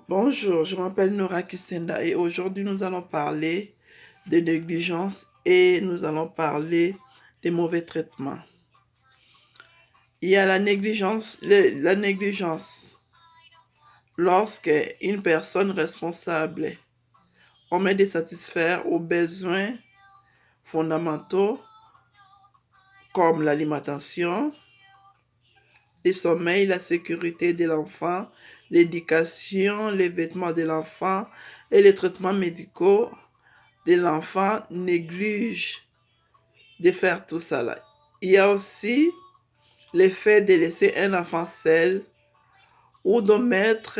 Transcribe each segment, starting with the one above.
Bonjour, je m'appelle Nora Kisenda et aujourd'hui nous allons parler de négligence et nous allons parler des mauvais traitements. Il y a la négligence lorsque une personne responsable omet de satisfaire aux besoins fondamentaux comme l'alimentation, le sommeil, la sécurité de l'enfant, l'éducation, les vêtements de l'enfant et les traitements médicaux de l'enfant néglige de faire tout ça là. Il y a aussi l'effet de laisser un enfant seul ou d'omettre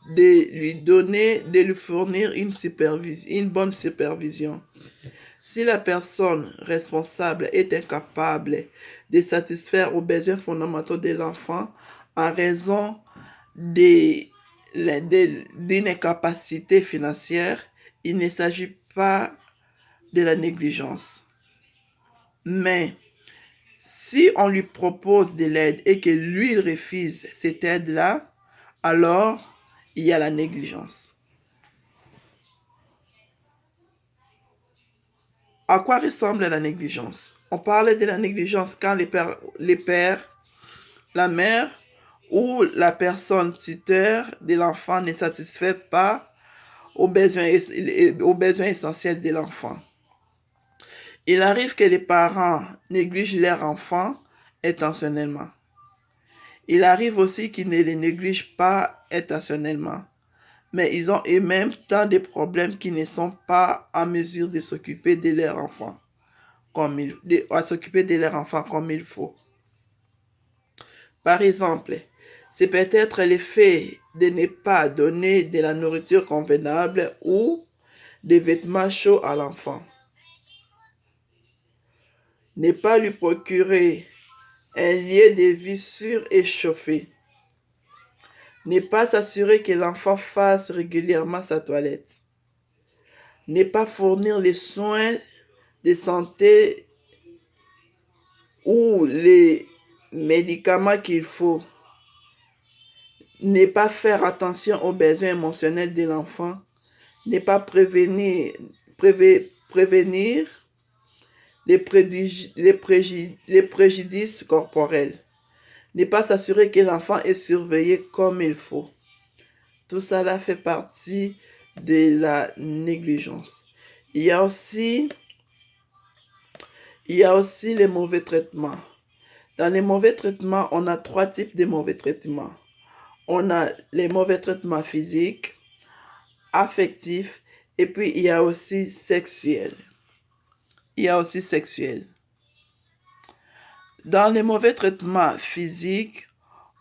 de lui fournir une bonne supervision. Si la personne responsable est incapable de satisfaire aux besoins fondamentaux de l'enfant en raison d'une incapacité financière, il ne s'agit pas de la négligence. Mais si on lui propose de l'aide et que lui il refuse cette aide-là, alors il y a la négligence. À quoi ressemble la négligence? On parle de la négligence quand les pères, la mère ou la personne tuteur de l'enfant ne satisfait pas aux besoins essentiels de l'enfant. Il arrive que les parents négligent leur enfant intentionnellement. Il arrive aussi qu'ils ne les négligent pas intentionnellement, mais ils ont eux-mêmes tant de problèmes qu'ils ne sont pas en mesure de s'occuper de leur enfant comme il faut. Par exemple, c'est peut-être le fait de ne pas donner de la nourriture convenable ou des vêtements chauds à l'enfant. Ne pas lui procurer un lieu de vie sûr et chauffé. Ne pas s'assurer que l'enfant fasse régulièrement sa toilette. Ne pas fournir les soins de santé ou les médicaments qu'il faut. Ne pas faire attention aux besoins émotionnels de l'enfant. Ne pas prévenir les préjudices corporels. Ne pas s'assurer que l'enfant est surveillé comme il faut. Tout cela fait partie de la négligence. Il y a aussi les mauvais traitements. Dans les mauvais traitements, on a 3 types de mauvais traitements. On a les mauvais traitements physiques, affectifs, et puis il y a aussi sexuels. Dans les mauvais traitements physiques,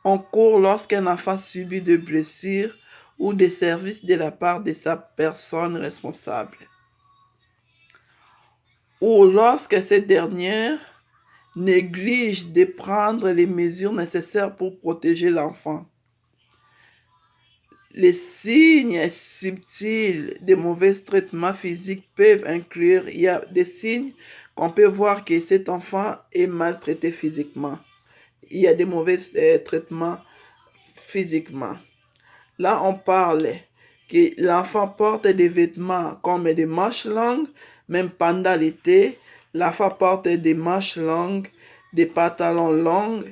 on court lorsqu'un enfant subit des blessures ou des services de la part de sa personne responsable, ou lorsque cette dernière néglige de prendre les mesures nécessaires pour protéger l'enfant. Les signes subtils des mauvais traitements physiques peuvent inclure, il y a des signes qu'on peut voir que cet enfant est maltraité physiquement. Il y a des mauvais traitements physiquement. Là, on parle que l'enfant porte des vêtements comme des manches longues, même pendant l'été, l'enfant porte des manches longues, des pantalons longs,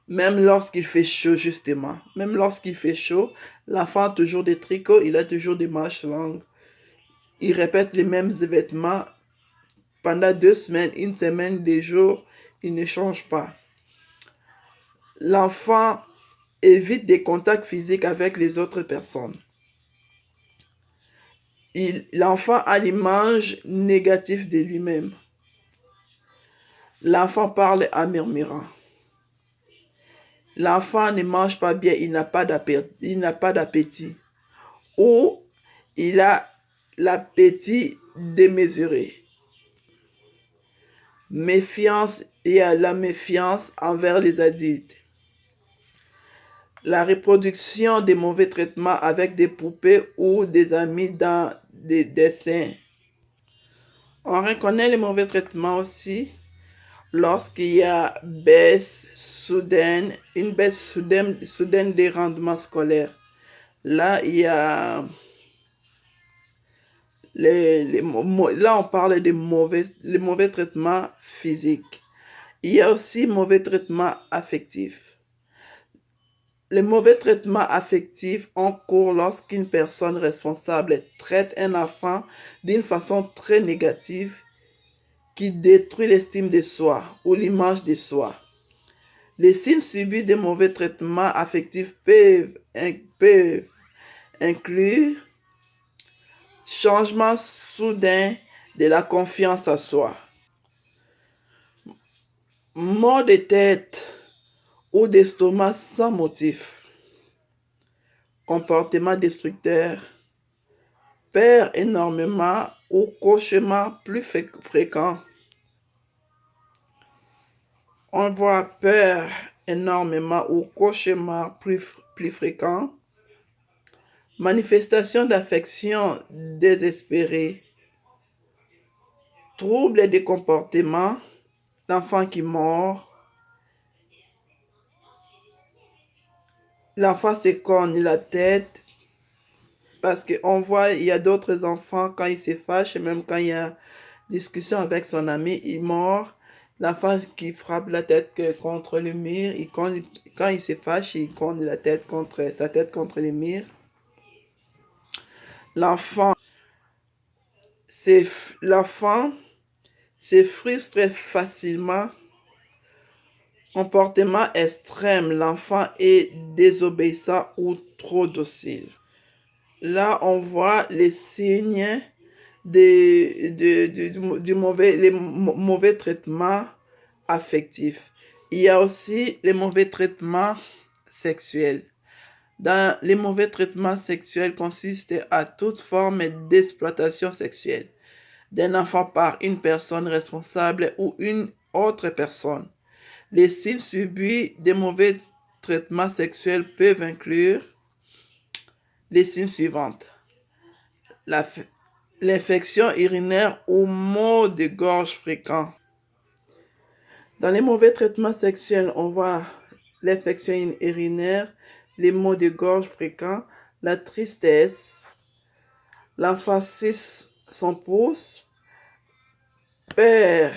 même lorsqu'il fait chaud, justement. Même lorsqu'il fait chaud, l'enfant a toujours des tricots, il a toujours des manches longues. Il répète les mêmes vêtements pendant 2 semaines, 1 semaine, des jours, il ne change pas. L'enfant évite des contacts physiques avec les autres personnes. L'enfant a l'image négative de lui-même. L'enfant parle en murmurant. L'enfant ne mange pas bien, il n'a pas d'appétit. Ou il a l'appétit démesuré. Il y a la méfiance envers les adultes. La reproduction des mauvais traitements avec des poupées ou des amis dans des dessins. On reconnaît les mauvais traitements aussi lorsqu'il y a une baisse soudaine des rendements scolaires. Là, il y a là, on parle de les mauvais traitements physiques. Il y a aussi mauvais traitements affectifs. Les mauvais traitements affectifs ont cours lorsqu'une personne responsable traite un enfant d'une façon très négative qui détruit l'estime de soi ou l'image de soi. Les signes subis de mauvais traitements affectifs peuvent inclure changement soudain de la confiance en soi, maux de tête ou d'estomac sans motif, comportement destructeur, perd énormément ou cauchemar plus fréquent. On voit peur énormément ou cauchemar plus fréquent. Manifestation d'affection désespérée. Troubles de comportement. L'enfant qui mord. L'enfant se cogne la tête. Parce qu'on voit, il y a d'autres enfants, quand ils se fâchent, même quand il y a discussion avec son ami, il mord. L'enfant qui frappe la tête contre le mur, quand il se fâche, il cogne sa tête contre le mur. L'enfant l'enfant se frustre facilement. Comportement extrême, l'enfant est désobéissant ou trop docile. Là, on voit les signes du mauvais traitement affectif. Il y a aussi les mauvais traitements sexuels. Dans les mauvais traitements sexuels consistent à toute forme d'exploitation sexuelle d'un enfant par une personne responsable ou une autre personne. Les signes subis des mauvais traitements sexuels peuvent inclure les signes suivants. L'infection urinaire ou maux de gorge fréquents. Dans les mauvais traitements sexuels, on voit l'infection urinaire, les maux de gorge fréquents, la tristesse, l'emphasis sans pouce, peur